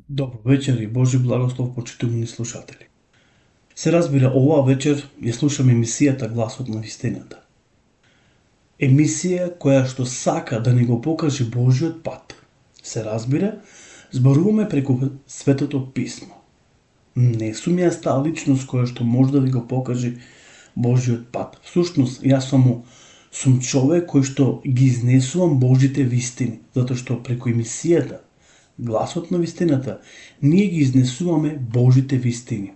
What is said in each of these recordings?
Добро вечер и Божи благослов, почитувани слушатели. Се разбира, оваа вечер ја слушаме емисијата Гласот на вистината. Емисија која што сака да ни го покаже Божиот пат. Се разбира, зборуваме преку Светото Писмо. Не сум јас таа личност која што може да ви го покаже Божиот пат. Всушност, јас сум човек кој што ги изнесувам Божите вистини, затоа што преку емисијата Гласот на вистината, ние ги изнесуваме Божите вистини.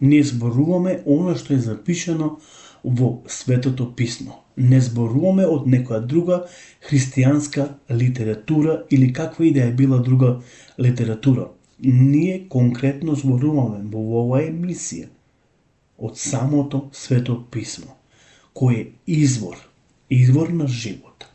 Ние зборуваме она што е запишано во Светото Писмо. Не зборуваме од некоја друга христијанска литература или каква и да е била друга литература. Ние конкретно зборуваме во оваа емисија од самото Свето Писмо, кој е извор на живот.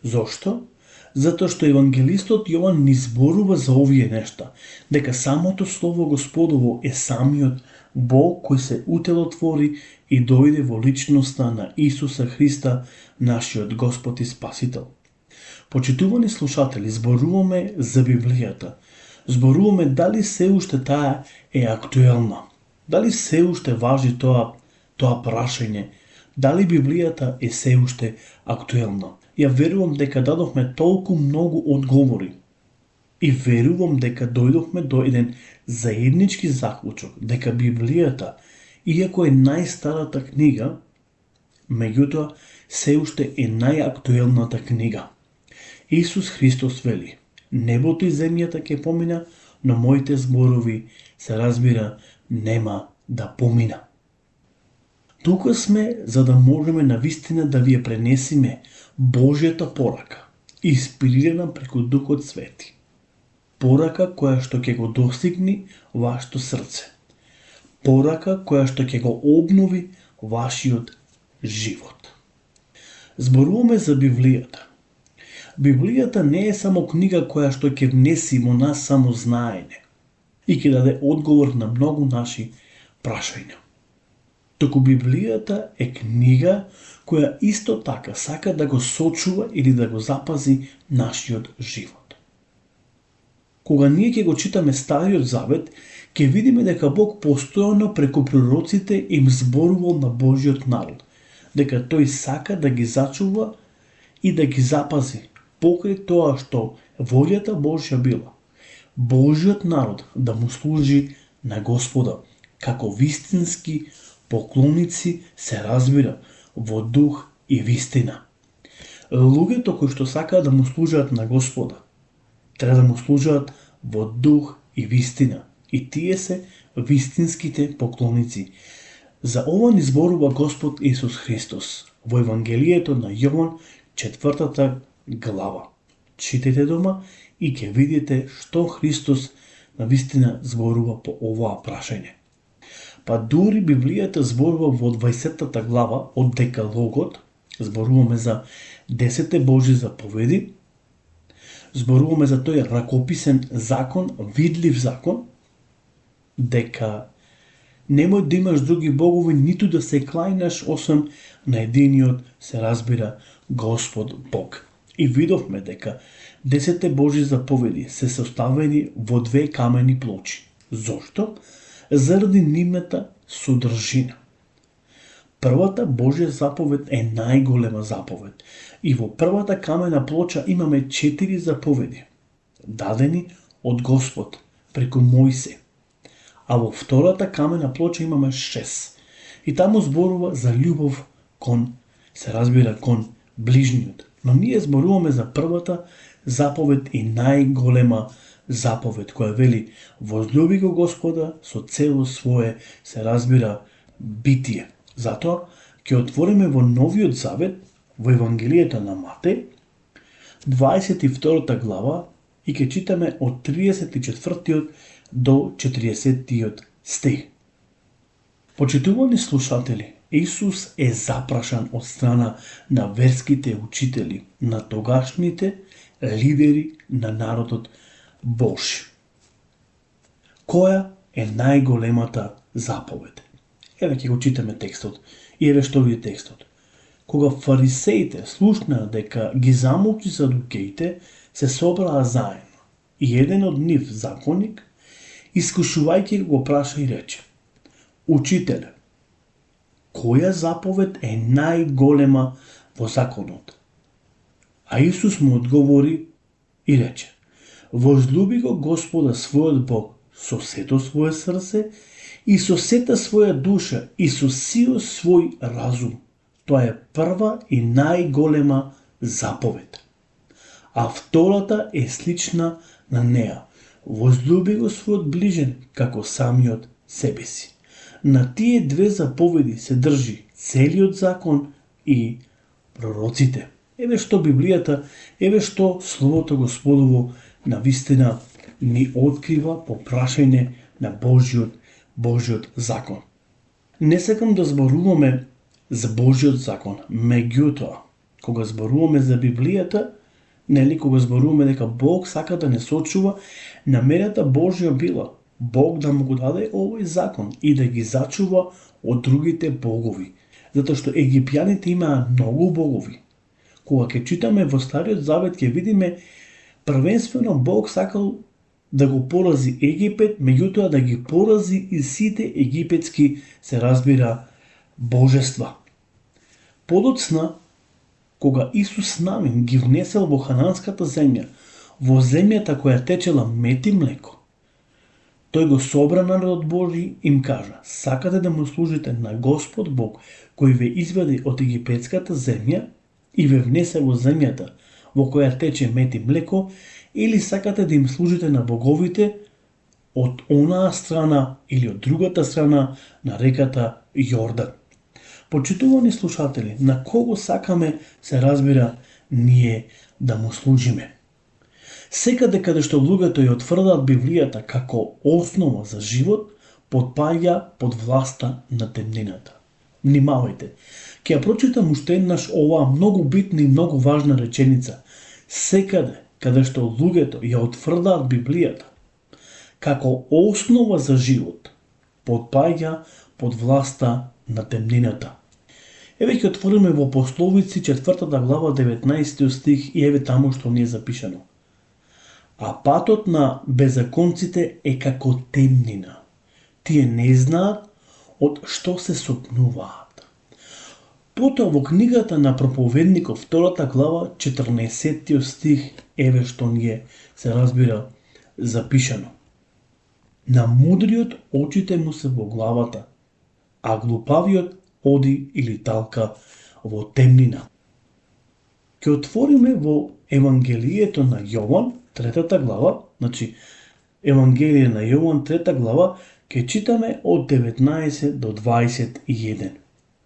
Зошто? Затоа што евангелистот Јован ни зборува за овие нешта, дека самото Слово Господово е самиот Бог кој се утелотвори и дојде во личноста на Исуса Христа, нашиот Господ и Спасител. Почитувани слушатели, зборуваме за Библијата. Зборуваме дали се уште таа е актуелна. Дали се уште важи тоа прашање. Дали Библијата е се уште актуелна. Ја верувам дека дадовме толку многу одговори. И верувам дека дојдовме до еден заеднички заклучок, дека Библијата, иако е најстарата книга, меѓутоа се уште е најактуелната книга. Исус Христос вели: небото и земјата ќе помина, но моите зборови, се разбира, нема да помина. Тука сме за да можеме навистина да ви ја пренесиме Божјата порака, инспирирана преку Духот Свети. Порака која што ќе го достигне вашето срце. Порака која што ќе го обнови вашиот живот. Зборуваме за Библијата. Библијата не е само книга која што ќе внеси во нас само знаење и ќе даде одговор на многу наши прашања. Току Библијата е книга која исто така сака да го сочува или да го запази нашиот живот. Кога ние ќе го читаме Стариот Завет, ќе видиме дека Бог постојано преку пророците им зборувал на Божиот народ, дека тој сака да ги зачува и да ги запази, покрај тоа што волјата Божја била. Божиот народ да му служи на Господа, како вистински поклоници, се разбира, во дух и вистина. Луѓето кои што сакаат да му служат на Господа, треба да му служат во дух и вистина. И тие се вистинските поклоници. За ова ни зборува Господ Исус Христос во Евангелието на Јован, 4 глава. Читайте дома и ќе видите што Христос навистина зборува по оваа прашање. Па дури Библијата зборува во 20 глава од Декалогот, зборуваме за 10 Божи заповеди, зборуваме за тој ракописен закон, видлив закон, дека немој да имаш други богови, ниту да се клајнаш, освен на единиот, се разбира, Господ Бог. И видовме дека 10 Божи заповеди се составени во 2 камени плочи. Зошто? Заради нивната содржина. Првата Божја заповед е најголема заповед. И во првата камена плоча имаме 4 заповеди, дадени од Господ преку Мојсе. А во втората камена плоча имаме 6. И таму зборува за љубов кон, се разбира, кон ближниот. Но ние зборуваме за првата заповед и најголема заповед, која вели: возлюби го Господа со цело свое, се разбира, битие. Затоа ќе отвориме во Новиот Завет, во Евангелието на Матеј, 22 глава, и ќе читаме од 34 до 40 стих. Почитувани слушатели, Исус е запрашан од страна на верските учители, на тогашните лидери на народот Божи. Која е најголемата заповед? Еве ќе го читаме текстот. И еве што ви е текстот. Кога фарисеите слушнаа дека ги замолчи садукеите, се собраа заедно И еден од нив, законник, искушувајќи го праша и рече: Учителе, која заповед е најголема во законот? А Исус му одговори и рече: Возлюби го Господа својот Бог со сето свое срце и со сета своја душа и со сиот свој разум. Тоа е прва и најголема заповед. А втората е слична на неа. Возлюби го својот ближен како самиот себе си. На тие две заповеди се држи целиот закон и пророците. Еве што Библијата, еве што Словото Господово навистина ни открива по прашање на Божиот закон. Не сакам да зборуваме за Божиот закон, меѓутоа, кога зборуваме за Библијата, кога зборуваме дека Бог сака да не сочува, намерата Божја била Бог да му го даде овој закон и да ги зачува од другите богови. Затоа што египјаните имаа многу богови. Кога ќе читаме во Стариот Завет, ќе видиме првенствено Бог сакал да го порази Египет, меѓутоа да ги порази и сите египетски, се разбира, божества. Подоцна, кога Исус Навин ги внесел во хананската земја, во земјата која течела мед и млеко, тој го собра народот Божи, им кажа: сакате да му служите на Господ Бог, кој ве изведе од египетската земја и ве внесе во земјата во која тече мед и млеко, или сакате да им служите на боговите од онаа страна или од другата страна на реката Јордан. Почитувани слушатели, на кого сакаме, се разбира, ние да му служиме? Секаде каде што луѓето ја отврдаат Библијата како основа за живот, потпаѓа под власта на темнината. Внимавајте, ќе ја прочитам уште еднаш оваа многу битна и многу важна реченица. Секаде каде што луѓето ја отврдаат Библијата како основа за живот, потпаѓа под власта на темнината. Еве ќе отвориме во Пословици 4 глава 19 стих и еве таму што ни е запишано. А патот на беззаконците е како темнина. Тие не знаат од што се сопнуваат. Потоа во книгата на Проповедников 2 глава 14 стих еве што ни е, се разбира, запишано. На мудриот очите му се во главата, а глупавиот оди или талка во темнина. Ке отвориме во Евангелието на Јован, 3 глава, значи Евангелие на Јован, 3 глава, ке читаме од 19 до 21.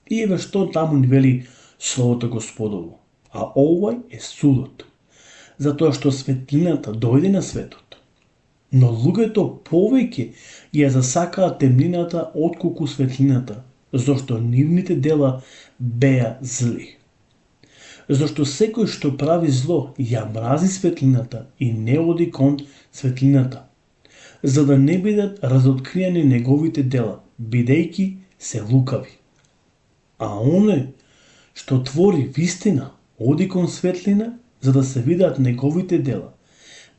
И еве што таму ни вели Словото Господово. А овој е судот, затоа што светлината дојде на светот, но луѓето повеќе ја засакаа темнината отколку светлината, зашто нивните дела беа зли. Зашто секој што прави зло ја мрази светлината и не оди кон светлината, за да не бидат разоткриени неговите дела, бидејќи се лукави. А оној што твори вистина, оди кон светлина, за да се видат неговите дела,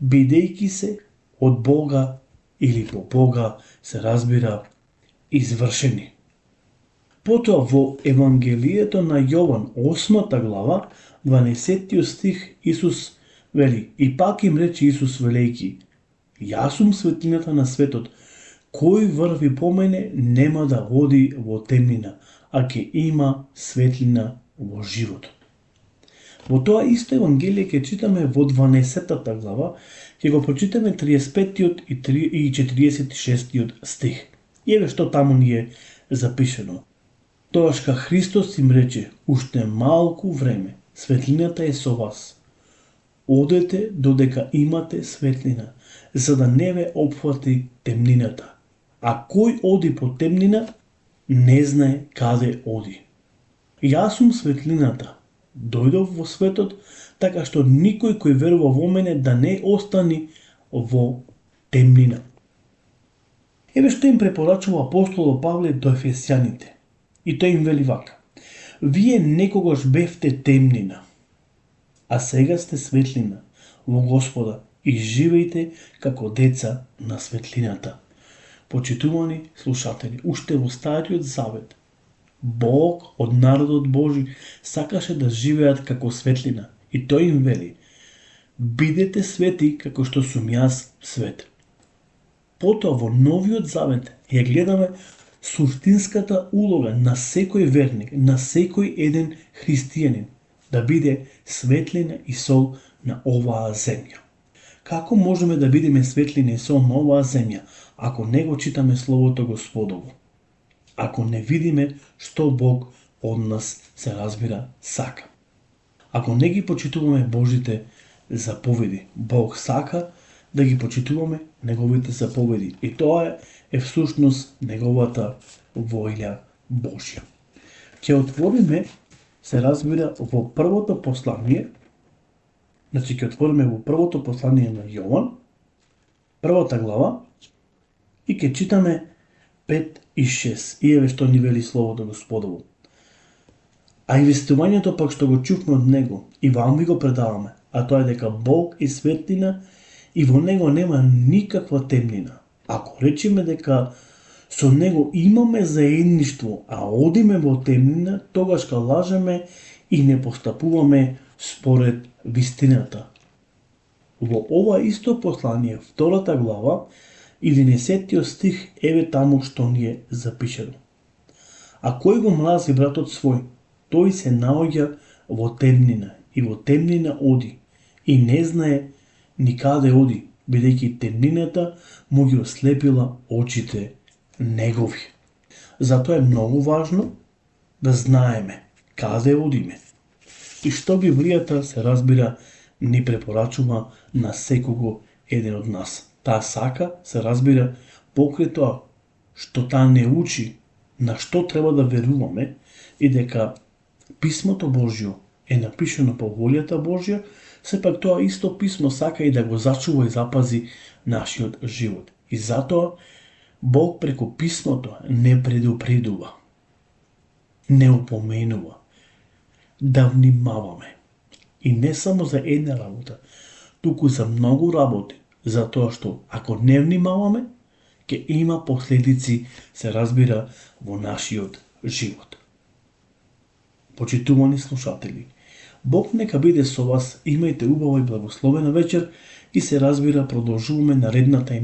бидејќи се од Бога или по Бога, се разбира, извршени. Потоа во Евангелието на Јован, 8 глава, 12 стих, Исус вели: И пак им рече Исус велејќи: Јас сум светлината на светот, кој врви по мене нема да оди во темнина, а ќе има светлина во животот. Во тоа исто Евангелие ќе читаме во 12 глава, ќе го прочитаме 35 и 46 стих. И еве што таму ни е запишено. Тоашка Христос им рече: уште малку време, светлината е со вас. Одете додека имате светлина, за да не ве опфати темнината. А кој оди по темнина, не знае каде оди. Јас сум светлината. Дојдов во светот, така што никој кој верува во мене да не остани во темнина. Еве што им препорачува апостолот Павле до ефесјаните. И тој им вели вака: Вие некогаш бевте темнина, а сега сте светлина во Господа и живејте како деца на светлината. Почитувани слушатели, уште во Стариот Завет, Бог од народот Божи сакаше да живеат како светлина и тој им вели: бидете свети како што сум јас свет. Потоа во Новиот Завет ја гледаме суштинската улога на секој верник, на секој еден христијанин, да биде светлина и сол на оваа земја. Како можеме да бидеме светлина и сол на оваа земја, ако не го читаме Словото Господово? Ако не видиме што Бог од нас се разбира сака? Ако не ги почитуваме Божите заповеди, Бог сака да ги почитуваме Неговите заповеди. И тоа е всушност Неговата воља Божја. Ќе отвориме, се разбира, во првото послание, ќе отвориме во првото послание на Јован, првата глава, и ќе читаме 5 и 6. И еве што ни вели Словото Господово. А инвестувањето пак што го чувме од Него, и вам ви го предаваме, а тоа е дека Бог е светлина и во Него нема никаква темнина. Ако речеме дека со Него имаме заедништво, а одиме во темнина, тогаш ка лажеме и не постапуваме според вистината. Во ова исто послание, втората глава, 11 стих, еве таму што ни е запишено. А кој го мрази братот свој, тој се наоѓа во темнина и во темнина оди и не знае никаде оди, бидејќи темнината му ги ослепила очите негови. Затоа е многу важно да знаеме каде одиме и што Библијата, се разбира, ни препорачува на секого еден од нас. Таа сака, се разбира, покрај тоа што таа не учи на што треба да веруваме и дека Писмото Божјо е напишано по волјата Божја, сепак тоа исто писмо сака и да го зачува и запази нашиот живот. И затоа Бог преку писмото не предупредува, не упоменува да внимаваме. И не само за една работа, туку за многу работи, затоа што ако не внимаваме, ќе има последици, се разбира, во нашиот живот. Почитувани слушатели, Бог нека биде со вас, имајте убава и благословена вечер и се разбира, продолжуваме наредната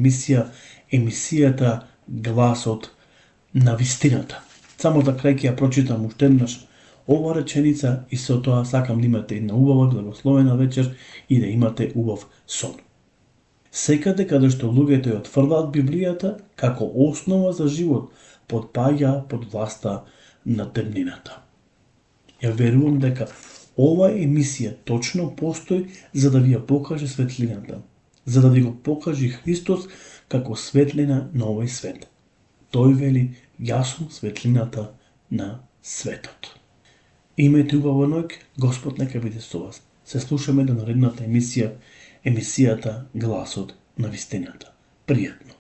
емисијата Гласот на вистината. Само за крај ќе ја прочитам уште еднаш ова реченица и со тоа сакам да имате една убава, благословена вечер и да имате убав сон. Секаде каде што луѓето ја отфрдаат Библијата како основа за живот, потпаѓа под власта на темнината. Ја верувам дека ова емисија точно постои за да ви ја покаже светлината, за да ви го покаже Христос како светлина на овој свет. Тој вели: јас сум светлината на светот. Имајте убава ноќ, Господ нека биде со вас. Се слушаме до наредната емисијата Гласот на вистината. Пријатно.